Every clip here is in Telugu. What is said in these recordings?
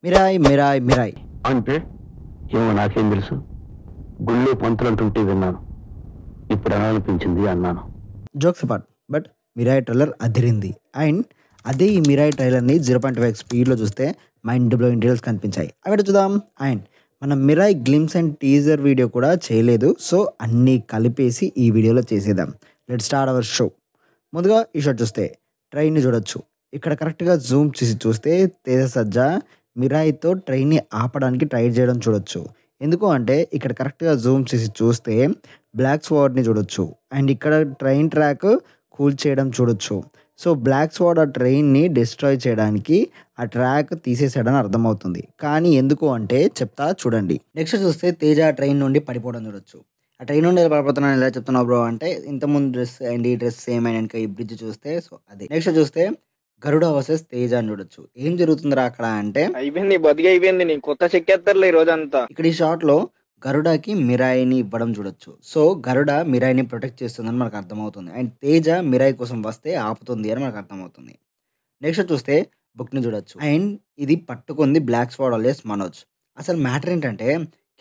మిరాయ్ మిరాయ్ మిరాయ్ అంటే ఏమో నాకేం తెలుసు. గుళ్ళు పంతులంటుంటే విన్నాను. ఇప్పుడు అనాలనిపించింది అన్నాను. Jokes apart. But Mirai trailer Adirindi. And అదే ఈ మిరాయ్ ట్రైలర్ని 0.5 స్పీడ్లో చూస్తే మైండ్ బ్లోయింగ్ డీటెయిల్స్ కనిపించాయి. అవి చూద్దాం. అండ్ మనం Mirai glimpse and teaser video కూడా చేయలేదు. సో అన్నీ కలిపేసి ఈ వీడియోలో చేసేద్దాం. Let start our show. ముందుగా ఈ షాట్ చూస్తే ట్రైన్ని చూడొచ్చు. ఇక్కడ కరెక్ట్గా జూమ్ చేసి చూస్తే తేజ సజ్జా మిరాయితో ట్రైన్ని ఆపడానికి ట్రై చేయడం చూడొచ్చు. ఎందుకు అంటే ఇక్కడ కరెక్ట్గా జూమ్ చేసి చూస్తే బ్లాక్ స్వాడ్ని చూడొచ్చు. అండ్ ఇక్కడ ట్రైన్ ట్రాక్ కూల్ చేయడం చూడొచ్చు. సో బ్లాక్ స్వాడ్ ఆ ట్రైన్ని డిస్ట్రాయ్ చేయడానికి ఆ ట్రాక్ తీసేసాడని అర్థమవుతుంది. కానీ ఎందుకు అంటే చెప్తా చూడండి. నెక్స్ట్ చూస్తే తేజ ఆ ట్రైన్ నుండి పడిపోవడం చూడొచ్చు. ఆ ట్రైన్ నుండి ఎలా పడిపోతున్నాను ఎలా చెప్తున్నావు బ్రో అంటే ఇంతకుముందు డ్రెస్ అండ్ ఈ డ్రెస్ సేమ్ అయిన ఈ బ్రిడ్జ్ చూస్తే సో అదే. నెక్స్ట్ చూస్తే గరుడ వర్సెస్ తేజ అని చూడొచ్చు. ఏం జరుగుతుందిరా అక్కడ అంటే అయిపోయింది బతికి అయిపోయింది నీ కొత్త చెక్కేస్తారులే ఈ రోజంతా. ఇక్కడ ఈ షాట్ లో గరుడకి మిరాయిని ఇవ్వడం చూడొచ్చు. సో గరుడ మిరాయిని ప్రొటెక్ట్ చేస్తుందని మనకు అర్థమవుతుంది. అండ్ తేజ మిరాయి కోసం వస్తే ఆపుతుంది అని మనకు అర్థమవుతుంది. నెక్స్ట్ చూస్తే బుక్ని చూడొచ్చు. అండ్ ఇది పట్టుకుంది బ్లాక్ స్వాడ్ అలియాస్ మనోజ్. అసలు మ్యాటర్ ఏంటంటే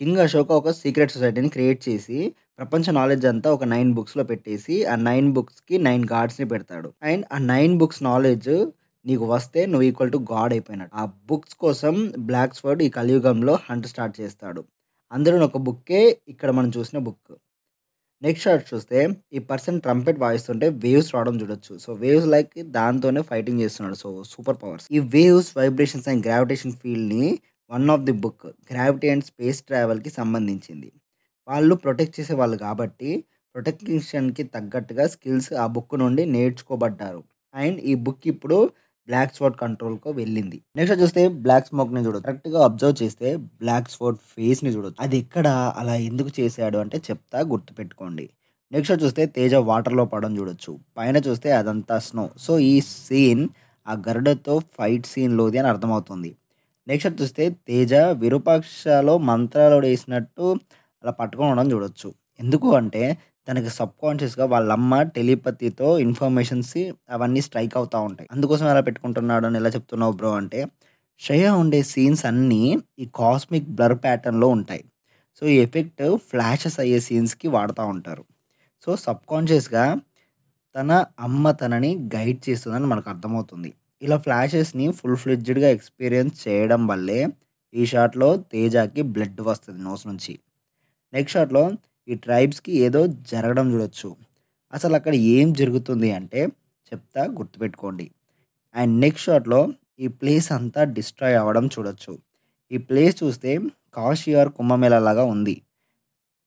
కింగ్ అశోక ఒక సీక్రెట్ సొసైటీని క్రియేట్ చేసి ప్రపంచ నాలెడ్జ్ అంతా ఒక 9 బుక్స్లో పెట్టేసి ఆ 9 బుక్స్కి 9 గాడ్స్ని పెడతాడు. అండ్ ఆ 9 బుక్స్ నాలెడ్జ్ నీకు వస్తే నువ్వు ఈక్వల్ టు గాడ్ అయిపోయినట్టు. ఆ బుక్స్ కోసం బ్లాక్ స్వాడ్ ఈ కలియుగంలో హంట్ స్టార్ట్ చేస్తాడు. అందులో ఒక బుక్కే ఇక్కడ మనం చూసిన బుక్. నెక్స్ట్ షాట్ చూస్తే ఈ పర్సన్ ట్రంపెట్ వాయిస్తుంటే వేవ్స్ రావడం చూడొచ్చు. సో వేవ్స్ లైక్ దాంతోనే ఫైటింగ్ చేస్తున్నాడు. So super powers. ఈ వేవ్స్ వైబ్రేషన్స్ అండ్ గ్రావిటేషన్ ఫీల్డ్ని one of the book gravity and space ట్రావెల్కి సంబంధించింది. వాళ్ళు ప్రొటెక్ట్ చేసే వాళ్ళు కాబట్టి ప్రొటెక్షన్కి తగ్గట్టుగా స్కిల్స్ ఆ బుక్ నుండి నేర్చుకోబడ్డారు. అండ్ ఈ బుక్ ఇప్పుడు బ్లాక్ స్వాడ్ కంట్రోల్కు వెళ్ళింది. నెక్స్ట్ చూస్తే బ్లాక్ స్మోక్ని చూడొచ్చు. కరెక్ట్గా అబ్జర్వ్ చేస్తే బ్లాక్ స్వాడ్ ఫేస్ని చూడొచ్చు. అది ఎక్కడ అలా ఎందుకు చేశాడు అంటే చెప్తా గుర్తుపెట్టుకోండి. నెక్స్ట్ చూస్తే తేజ వాటర్లో పడడం చూడొచ్చు. పైన చూస్తే అదంతా స్నో. సో ఈ సీన్ ఆ గరుడతో ఫైట్ సీన్లోది అని అర్థమవుతుంది. నెక్స్ట్ చూస్తే తేజ విరూపాక్షలో మంత్రాలు వేసినట్టు అలా పట్టుకొని ఉండడం చూడొచ్చు. ఎందుకు అంటే తనకి సబ్కాన్షియస్గా వాళ్ళమ్మ టెలిపతితో ఇన్ఫర్మేషన్స్ అవన్నీ స్ట్రైక్ అవుతూ ఉంటాయి. అందుకోసం ఎలా పెట్టుకుంటున్నాడు అని ఎలా చెప్తున్నావు బ్రో అంటే శ్రేయ ఉండే సీన్స్ అన్నీ ఈ కాస్మిక్ బ్లర్ ప్యాటర్న్లో ఉంటాయి. సో ఈ ఎఫెక్ట్ ఫ్లాషెస్ అయ్యే సీన్స్కి వాడుతూ ఉంటారు. సో సబ్కాన్షియస్గా తన అమ్మ తనని గైడ్ చేస్తుందని మనకు అర్థమవుతుంది. ఇలా ఫ్లాషెస్ని ఫుల్ ఫ్లెడ్జ్డ్గా ఎక్స్పీరియన్స్ చేయడం వల్లే ఈ షాట్లో తేజకి బ్లడ్ వస్తుంది నోస్ నుంచి. నెక్స్ట్ షాట్లో ఈ ట్రైబ్స్కి ఏదో జరగడం చూడొచ్చు. అసలు అక్కడ ఏం జరుగుతుంది అంటే చెప్తా గుర్తుపెట్టుకోండి. అండ్ నెక్స్ట్ షాట్లో ఈ ప్లేస్ అంతా డిస్ట్రాయ్ అవ్వడం చూడొచ్చు. ఈ ప్లేస్ చూస్తే కాశీ ఆర్ కుంభమేళా లాగా ఉంది.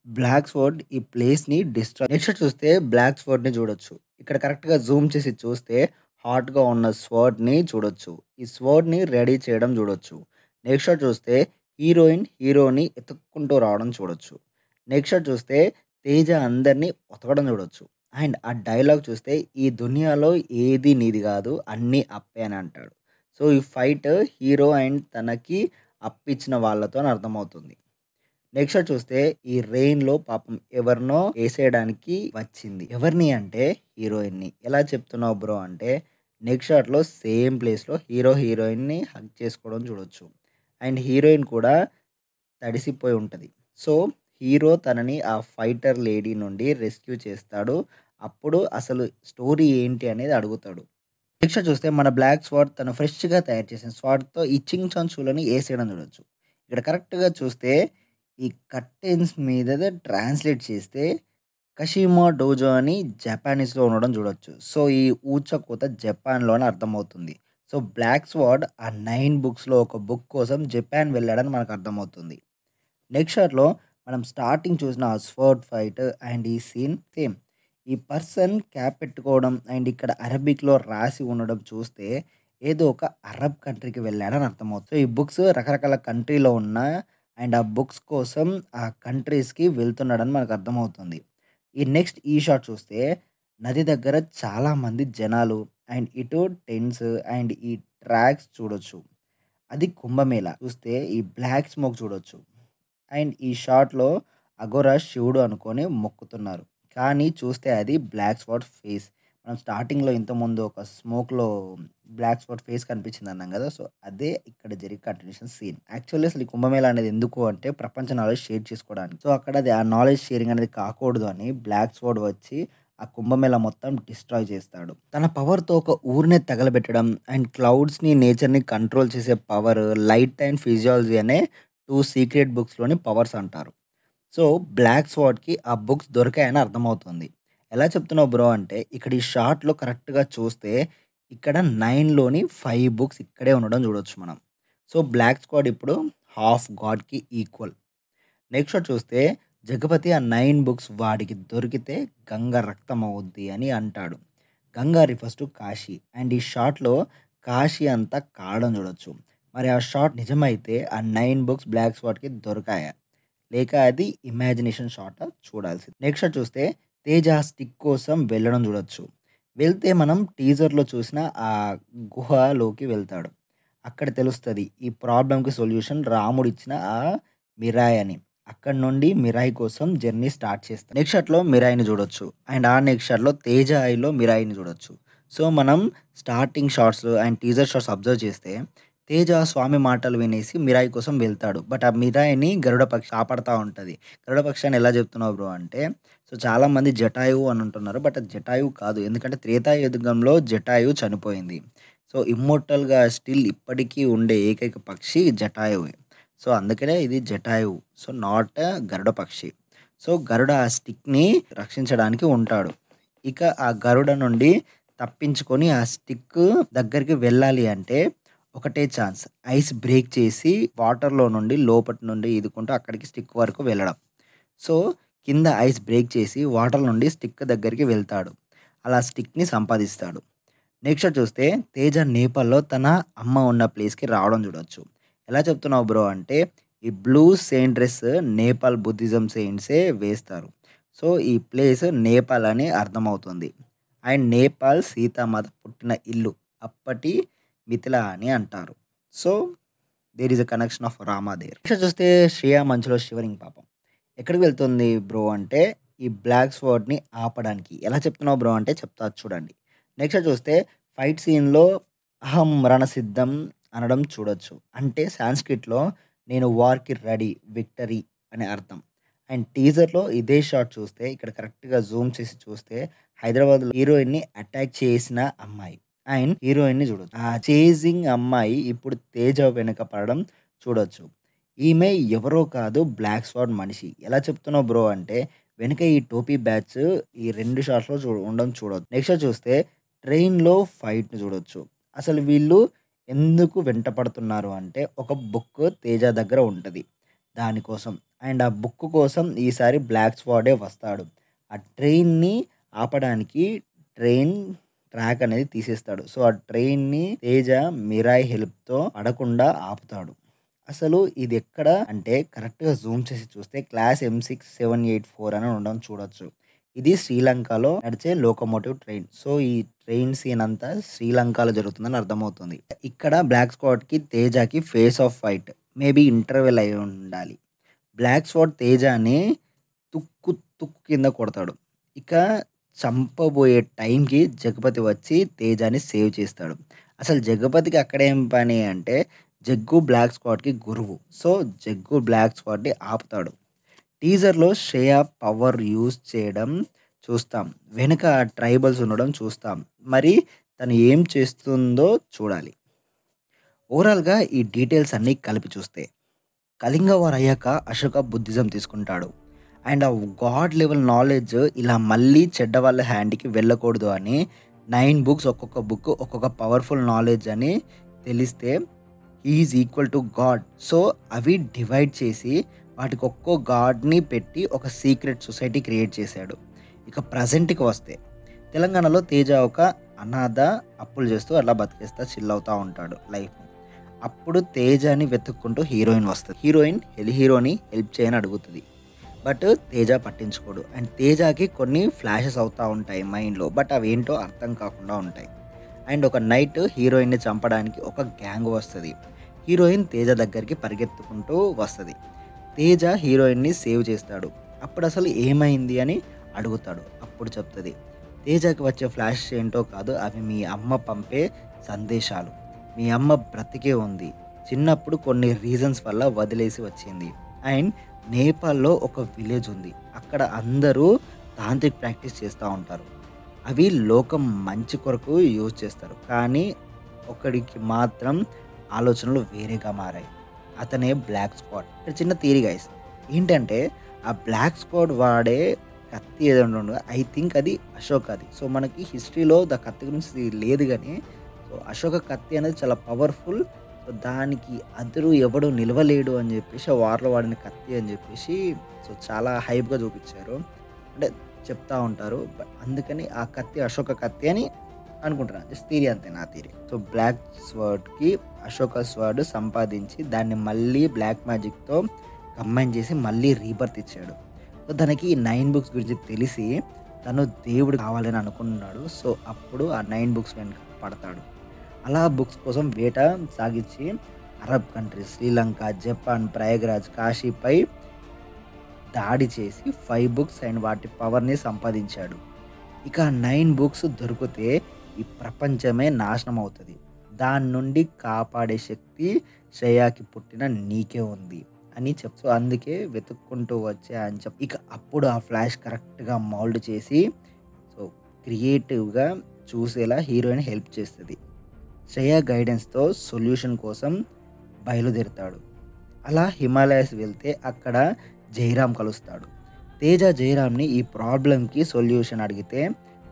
బ్లాక్ స్వాడ్ ఈ ప్లేస్ని డిస్ట్రాయ్. నెక్స్ట్ చూస్తే బ్లాక్ స్వాడ్ని చూడొచ్చు. ఇక్కడ కరెక్ట్గా జూమ్ చేసి చూస్తే హాట్గా ఉన్న స్వాడ్ని చూడొచ్చు. ఈ స్వాడ్ని రెడీ చేయడం చూడొచ్చు. నెక్స్ట్ షాట్ చూస్తే హీరోని ఎత్తుక్కుంటూ రావడం చూడొచ్చు. నెక్స్ట్ షాట్ చూస్తే తేజ అందరినీ ఉతకడం చూడొచ్చు. అండ్ ఆ డైలాగ్ చూస్తే ఈ దునియాలో ఏది నీది కాదు అన్నీ అప్పే అని అంటాడు. సో ఈ ఫైట్ హీరో అండ్ తనకి అప్పిచ్చిన వాళ్ళతో అని అర్థమవుతుంది. నెక్స్ట్ షాట్ చూస్తే ఈ రెయిన్లో పాపం ఎవరినో వేసేయడానికి వచ్చింది. ఎవరిని అంటే హీరోయిన్ని. ఎలా చెప్తున్నావు బ్రో అంటే నెక్స్ట్ షాట్లో సేమ్ ప్లేస్లో హీరోయిన్ని హగ్ చేసుకోవడం చూడొచ్చు. అండ్ హీరోయిన్ కూడా తడిసిపోయి ఉంటుంది. సో హీరో తనని ఆ ఫైటర్ లేడీ నుండి రెస్క్యూ చేస్తాడు. అప్పుడు అసలు స్టోరీ ఏంటి అనేది అడుగుతాడు. నెక్స్ట్ చూస్తే మన బ్లాక్ స్వాడ్ తను ఫ్రెష్గా తయారు చేసిన స్వాడ్తో ఈ చింగ్ చాంగ్ షూలని వేసేయడం చూడొచ్చు. ఇక్కడ కరెక్ట్గా చూస్తే ఈ కర్టెన్స్ మీద ట్రాన్స్లేట్ చేస్తే కషిమో డోజో అని జపానీస్లో ఉండడం చూడొచ్చు. సో ఈ ఊచకోత జపాన్లోనే అర్థమవుతుంది. సో బ్లాక్ స్వాడ్ ఆ 9 బుక్స్లో ఒక బుక్ కోసం జపాన్ వెళ్ళాడని మనకు అర్థమవుతుంది. నెక్స్ట్ షాట్లో మనం స్టార్టింగ్ చూసిన ఆ స్వర్డ్ ఫైట్ అండ్ ఈ సీన్ సేమ్. ఈ పర్సన్ క్యాప్ పెట్టుకోవడం అండ్ ఇక్కడ అరబిక్లో రాసి ఉండడం చూస్తే ఏదో ఒక అరబ్ కంట్రీకి వెళ్ళాడని అర్థమవుతుంది. సో ఈ బుక్స్ రకరకాల కంట్రీలో ఉన్న అండ్ ఆ బుక్స్ కోసం ఆ కంట్రీస్కి వెళ్తున్నాడని మనకు అర్థమవుతుంది. ఈ షాట్ చూస్తే నది దగ్గర చాలామంది జనాలు అండ్ ఇటు టెంట్స్ అండ్ ఈ ట్రాక్స్ చూడొచ్చు. అది కుంభమేళా. చూస్తే ఈ బ్లాక్ స్మోక్ చూడొచ్చు. అండ్ ఈ షాట్లో అఘోరా శివుడు అనుకొని మొక్కుతున్నారు. కానీ చూస్తే అది బ్లాక్ స్వాడ్ ఫేస్. మనం స్టార్టింగ్‌లో ఇంతకుముందు ఒక స్మోక్‌లో బ్లాక్ స్పాట్ ఫేస్ కనిపించింది అన్నాం కదా! సో, అదే ఇక్కడ జరిగే కంటిన్యూషన్ సీన్. యాక్చువల్లీ అసలు ఈ కుంభమేళా అనేది ఎందుకు అంటే ప్రపంచ నాలెడ్జ్ షేర్ చేసుకోవడానికి. సో, అక్కడ అది ఆ నాలెడ్జ్ షేరింగ్ అనేది కాకూడదు అని బ్లాక్ స్వార్డ్ వచ్చి ఆ కుంభమేళా మొత్తం డిస్ట్రాయ్ చేస్తాడు. తన పవర్‌తో ఒక ఊరినే తగలబెట్టడం అండ్ క్లౌడ్స్‌ని, నేచర్‌ని కంట్రోల్ చేసే పవర్, లైట్ అండ్ ఫిజియాలజీ అనే 2 సీక్రెట్ బుక్స్‌లోని పవర్స్ అంటారు. సో, బ్లాక్ స్వార్డ్‌కి ఆ బుక్స్ దొరికాయని అర్థమవుతుంది. ఎలా చెప్తున్నావు బ్రో అంటే, ఇక్కడ ఈ షార్ట్‌లో కరెక్ట్‌గా చూస్తే ఇక్కడ 9లోని 5 బుక్స్ ఇక్కడే ఉండడం చూడొచ్చు మనం. సో, బ్లాక్ స్క్వాడ్ ఇప్పుడు హాఫ్ గాడ్‌కి ఈక్వల్. నెక్స్ట్ షాట్ చూస్తే జగపతి ఆ 9 బుక్స్ వాడికి దొరికితే గంగ రక్తం అవుద్ది అని అంటాడు. Ganga refers to Kashi and ఈ షాట్‌లో కాశీ అంతా కాడడం చూడొచ్చు. మరి ఆ షాట్ నిజమైతే ఆ 9 బుక్స్ బ్లాక్ స్వార్డ్‌కి దొరకాయా? లేక అది ఇమాజినేషన్ షాటా చూడాల్సింది. నెక్స్ట్ షాట్ చూస్తే తేజ ఆ స్టిక్ కోసం వెళ్ళడం చూడొచ్చు. వెళ్తే మనం టీజర్‌లో చూసిన ఆ గుహలోకి వెళ్తాడు. అక్కడ తెలుస్తది ఈ ప్రాబ్లమ్‌కి సొల్యూషన్ రాముడిచ్చిన ఆ మిరాయ్ అని. అక్కడి నుండి మిరాయ్ కోసం జర్నీ స్టార్ట్ చేస్తాడు. నెక్స్ట్ షాట్‌లో మిరాయిని చూడొచ్చు. అండ్ ఆ నెక్స్ట్ షాట్‌లో తేజ ఐలో మిరాయిని చూడొచ్చు. సో, మనం starting shots and teaser shots observe చేస్తే తేజ స్వామి మాటలు వినేసి మిరాయి కోసం వెళ్తాడు. బట్ ఆ మిరాయిని గరుడ పక్షి కాపాడుతా ఉంటది. గరుడ పక్షి అని ఎలా చెప్తున్నావు బ్రో అంటే, సో చాలామంది జటాయువు అని అంటున్నారు. బట్ అది జటాయువు కాదు. ఎందుకంటే త్రేతాయుగంలో జటాయువు చనిపోయింది. సో, ఇమ్మోర్టల్‌గా స్టిల్ ఇప్పటికీ ఉండే ఏకైక పక్షి జటాయువే. సో, అందుకనే ఇది జటాయువు. సో, నాట్ గరుడ పక్షి. సో, గరుడ ఆ స్టిక్‌ని రక్షించడానికి ఉంటాడు. ఇక ఆ గరుడ నుండి తప్పించుకొని ఆ స్టిక్ దగ్గరికి వెళ్ళాలి అంటే ఒకటే ఛాన్స్. ఐస్ బ్రేక్ చేసి వాటర్‌లో నుండి లోపటి నుండి ఈదుకుంటూ అక్కడికి స్టిక్ వరకు వెళ్ళడం. సో, కింద ఐస్ బ్రేక్ చేసి వాటర్ నుండి స్టిక్ దగ్గరికి వెళ్తాడు. అలా స్టిక్‌ని సంపాదిస్తాడు. నెక్స్ట్ చూస్తే తేజ నేపాల్‌లో తన అమ్మ ఉన్న ప్లేస్‌కి రావడం చూడొచ్చు. ఎలా చెప్తున్నావు బ్రో అంటే ఈ blue saint dress Nepal Buddhism సెయింట్సే వేస్తారు. సో, ఈ ప్లేస్ నేపాల్ అని అర్థమవుతుంది. అండ్ నేపాల్ సీతామాత పుట్టిన ఇల్లు. అప్పటి మిథిల అని అంటారు. So, there is a connection of Rama there. Next చూస్తే శ్రేయ మంచులో షివరింగ్ పాపం. ఎక్కడికి వెళ్తుంది బ్రో అంటే ఈ బ్లాక్ స్వార్డ్‌ని ఆపడానికి. ఎలా చెప్తున్నావు బ్రో అంటే చెప్తా చూడండి. నెక్స్ట్ చూస్తే ఫైట్ సీన్‌లో అహం రణసిద్ధం అనడం చూడొచ్చు. అంటే సాంస్క్రిట్‌లో నేను వార్‌కి రెడీ, విక్టరీ అని అర్థం. అండ్ టీజర్‌లో ఇదే షాట్ చూస్తే ఇక్కడ కరెక్ట్‌గా జూమ్ చేసి చూస్తే హైదరాబాద్‌లో హీరోయిన్‌ని అటాక్ చేసిన అమ్మాయి. అండ్ హీరోయిన్‌ని చూడొచ్చు. ఆ చేజింగ్ అమ్మాయి ఇప్పుడు తేజ వెనక పడడం చూడొచ్చు. ఈమె ఎవరో కాదు బ్లాక్ స్వార్డ్ మనిషి. ఎలా చెప్తున్నావు బ్రో అంటే వెనక ఈ టోపీ బ్యాచ్ ఈ 2 షాట్స్‌లో ఉండడం చూడొచ్చు. నెక్స్ట్ చూస్తే ట్రైన్‌లో ఫైట్‌ని చూడొచ్చు. అసలు వీళ్ళు ఎందుకు వెంట పడుతున్నారు అంటే ఒక బుక్ తేజ దగ్గర ఉంటది. దానికోసం. అండ్ ఆ బుక్ కోసం ఈసారి బ్లాక్ స్వార్డే వస్తాడు. ఆ ట్రైన్‌ని ఆపడానికి ట్రైన్ ట్రాక్ అనేది తీసేస్తాడు. సో, ఆ ట్రైన్‌ని తేజ మిరాయ్ హెల్ప్‌తో పడకుండా ఆపుతాడు. అసలు ఇది ఎక్కడ అంటే కరెక్ట్‌గా జూమ్ చేసి చూస్తే క్లాస్ M6784 అని ఉండడం చూడొచ్చు. ఇది శ్రీలంకలో నడిచే లోకోమోటివ్ ట్రైన్. సో, ఈ ట్రైన్ సీన్ అంతా శ్రీలంకలో జరుగుతుందని అర్థమవుతుంది. ఇక్కడ బ్లాక్ స్క్వాడ్‌కి, తేజకి face off fight. Maybe interval అయి ఉండాలి. బ్లాక్ స్వార్డ్ తేజని తుక్కు తుక్కు కింద కొడతాడు. ఇక చంపబోయే టైంకి జగపతి వచ్చి తేజని సేవ్ చేస్తాడు. అసలు జగపతికి అక్కడేం పని అంటే జగ్గు బ్లాక్ స్క్వాడ్‌కి గురువు. సో, జగ్గు బ్లాక్ స్క్వాడ్‌ని ఆపుతాడు. టీజర్‌లో శ్రేయ పవర్ యూజ్ చేయడం చూస్తాం. వెనక ట్రైబల్స్ ఉండడం చూస్తాం. మరి తను ఏం చేస్తుందో చూడాలి. ఓవరాల్‌గా ఈ డీటెయిల్స్ అన్నీ కలిపి చూస్తే కళింగ వార్ అయ్యాక అశోక బుద్ధిజం తీసుకుంటాడు. అండ్ ఆ గాడ్ లెవెల్ నాలెడ్జ్ ఇలా మళ్ళీ చెడ్డ వాళ్ళ హ్యాండ్‌కి వెళ్ళకూడదు అని 9 బుక్స్ ఒక్కొక్క బుక్ ఒక్కొక్క పవర్‌ఫుల్ నాలెడ్జ్ అని తెలిస్తే he is equal to God. So, అవి డివైడ్ చేసి వాటికి ఒక్కో గాడ్‌ని పెట్టి ఒక సీక్రెట్ సొసైటీ క్రియేట్ చేశాడు. ఇక ప్రెజెంట్‌కి వస్తే తెలంగాణలో తేజ ఒక అనాథ అప్పులు చేస్తూ అలా బతికేస్తా చిల్ అవుతా ఉంటాడు లైఫ్‌ని. అప్పుడు తేజని వెతుక్కుంటూ హీరోయిన్ వస్తది. హీరోయిన్ హీరోని హెల్ప్ చేయని అడుగుతది. బట్ తేజ పట్టించుకోడు. అండ్ తేజకి కొన్ని ఫ్లాషెస్ అవుతా ఉంటాయి మైండ్‌లో. బట్ అవేంటో అర్థం కాకుండా ఉంటాయి. అండ్ ఒక నైట్ హీరోయిన్‌ని చంపడానికి ఒక గ్యాంగ్ వస్తది. హీరోయిన్ తేజ దగ్గరికి పరిగెత్తుకుంటూ వస్తది. తేజ హీరోయిన్‌ని సేవ్ చేస్తాడు. అప్పుడు అసలు ఏమైంది అని అడుగుతాడు. అప్పుడు చెప్తది తేజకి వచ్చే ఫ్లాష్ ఏంటో కాదు, అవి మీ అమ్మ పంపే సందేశాలు. మీ అమ్మ బ్రతికే ఉంది, చిన్నప్పుడు కొన్ని రీజన్స్ వల్ల వదిలేసి వచ్చింది. అండ్ నేపాల్లో ఒక విలేజ్ ఉంది, అక్కడ అందరూ తాంత్రిక్ ప్రాక్టీస్ చేస్తూ ఉంటారు. అవి లోకం మంచి కొరకు యూజ్ చేస్తారు, కానీ ఒకడికి మాత్రం ఆలోచనలు వేరేగా మారాయి. అతనే బ్లాక్ స్క్వాడ్. ఇక్కడ చిన్న థియరీ గైస్ ఏంటంటే, ఆ బ్లాక్ స్క్వాడ్ వాడే కత్తి ఏదైనా ఉండదో ఐ థింక్ అది అశోక్. అది సో మనకి హిస్టరీలో ద కత్తి గురించి లేదు, కానీ సో అశోక కత్తి అనేది చాలా పవర్ఫుల్. సో దానికి అదురు ఎవడు నిలవలేడు అని చెప్పేసి ఆ వార్లో వాడిన కత్తి అని చెప్పేసి సో చాలా హైప్గా చూపించారు, అంటే చెప్తా ఉంటారు. అందుకని ఆ కత్తి అశోక కత్తి అని అనుకుంటున్నాను, జస్ట్ థియరీ అంతే, నా థియరీ. సో బ్లాక్ స్వర్డ్కి అశోక స్వర్డ్ సంపాదించి దాన్ని మళ్ళీ బ్లాక్ మ్యాజిక్తో కంబైన్ చేసి మళ్ళీ రీబర్త్ ఇచ్చాడు. సో తనకి ఈ 9 బుక్స్ గురించి తెలిసి తను దేవుడు కావాలని అనుకున్నాడు. సో అప్పుడు ఆ 9 బుక్స్ వెనక పడతాడు. అలా బుక్స్ కోసం వేట సాగించి Arab countries, Sri Lanka, Japan, Prayagraj, కాశీపై దాడి చేసి 5 బుక్స్ అండ్ వాటి పవర్ని సంపాదించాడు. ఇక 9 బుక్స్ దొరికితే ఈ ప్రపంచమే నాశనం అవుతుంది, దాని నుండి కాపాడే శక్తి శ్రేయాకి పుట్టిన నీకే ఉంది అని చెప్తూ అందుకే వెతుక్కుంటూ వచ్చే అని చెప్పి ఇక అప్పుడు ఆ ఫ్లాష్ కరెక్ట్గా మౌల్డ్ చేసి సో క్రియేటివ్గా చూసేలా హీరోయిన్ హెల్ప్ చేస్తుంది. శ్రేయ గైడెన్స్తో సొల్యూషన్ కోసం బయలుదేరుతాడు. అలా హిమాలయస్ వెళ్తే అక్కడ జయరాం కలుస్తాడు. తేజ జయరాంని ఈ ప్రాబ్లంకి సొల్యూషన్ అడిగితే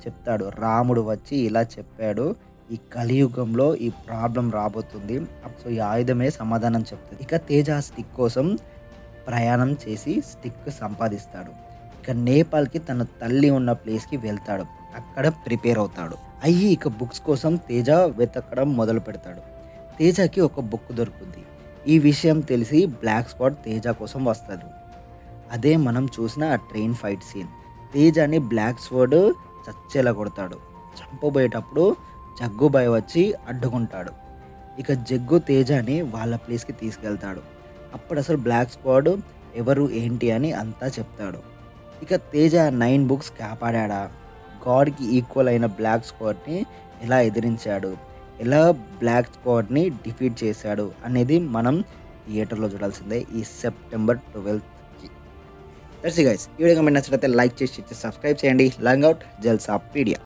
చెప్తాడు, రాముడు వచ్చి ఇలా చెప్పాడు, ఈ కలియుగంలో ఈ ప్రాబ్లం రాబోతుంది, సో ఈ ఆయుధమే సమాధానం చెప్తుంది. ఇక తేజ స్టిక్ కోసం ప్రయాణం చేసి స్టిక్ సంపాదిస్తాడు. ఇక నేపాల్కి తన తల్లి ఉన్న ప్లేస్కి వెళ్తాడు, అక్కడ ప్రిపేర్ అవుతాడు. ఇక బుక్స్ కోసం తేజ వెతకడం మొదలు పెడతాడు. తేజకి ఒక బుక్ దొరుకుతుంది. ఈ విషయం తెలిసి బ్లాక్ స్పాట్ తేజ కోసం వస్తాడు. అదే మనం చూసిన ఆ ట్రైన్ ఫైట్ సీన్. తేజని బ్లాక్ స్వర్డ్ చచ్చేలా కొడతాడు. చంపబోయేటప్పుడు జగ్గుబాయ్ వచ్చి అడ్డుకుంటాడు. ఇక జగ్గు తేజని వాళ్ళ ప్లేస్కి తీసుకెళ్తాడు. అప్పుడు అసలు బ్లాక్ స్క్వాడ్ ఎవరు ఏంటి అని అంతా చెప్తాడు. ఇక తేజ 9 బుక్స్ కాపాడా, గాడ్కి ఈక్వల్ అయిన బ్లాక్ స్క్వాడ్ని ఎలా ఎదిరించాడు, ఎలా బ్లాక్ స్క్వాడ్ని డిఫీట్ చేశాడు అనేది మనం థియేటర్లో చూడాల్సిందే ఈ సెప్టెంబర్ 12కి. That's it guys. ఈ వీడియో మీకు నచ్చినట్లయితే లైక్ చేసి సబ్స్క్రైబ్ చేయండి. లాంగ్ అవుట్ జల్సా పీడియా.